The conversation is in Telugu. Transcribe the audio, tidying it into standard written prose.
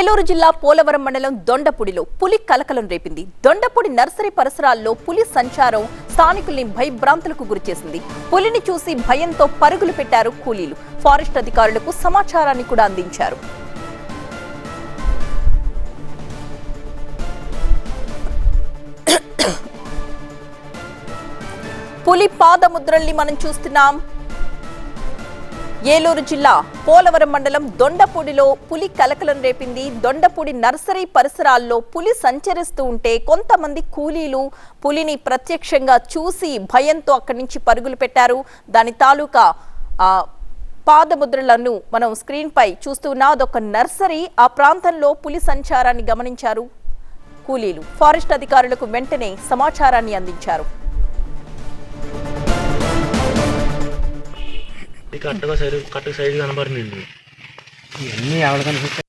ఏలూరు జిల్లా పోలవరం మండలం దొండపూడిలో పులి కలకలం రేపింది. దొండపూడి నర్సరీ పరిసరాల్లో పులి సంచారం స్థానికుల్ని భయభ్రాంతులకు గురిచేసింది. పులిని చూసి భయంతో పరుగులు పెట్టారు కూలీలు. ఫారెస్ట్ అధికారులకు సమాచారాన్ని కూడా అందించారు. పులి పాదముద్రల్ని మనం చూస్తున్నాం. ఏలూరు జిల్లా పోలవరం మండలం దొండపూడిలో పులి కలకలం రేపింది. దొండపూడి నర్సరీ పరిసరాల్లో పులి సంచరిస్తూ ఉంటే కొంతమంది కూలీలు పులిని ప్రత్యక్షంగా చూసి భయంతో అక్కడి నుంచి పరుగులు పెట్టారు. దాని తాలూకా పాదముద్రలను మనం స్క్రీన్ పై చూస్తున్నాం. అదొక నర్సరీ. ఆ ప్రాంతంలో పులి సంచారాన్ని గమనించారు కూలీలు. ఫారెస్ట్ అధికారులకు వెంటనే సమాచారాన్ని అందించారు. కట్టగా సైడ్ కనబడింది. ఇవన్నీ ఎవరు కనిపిస్తాయి?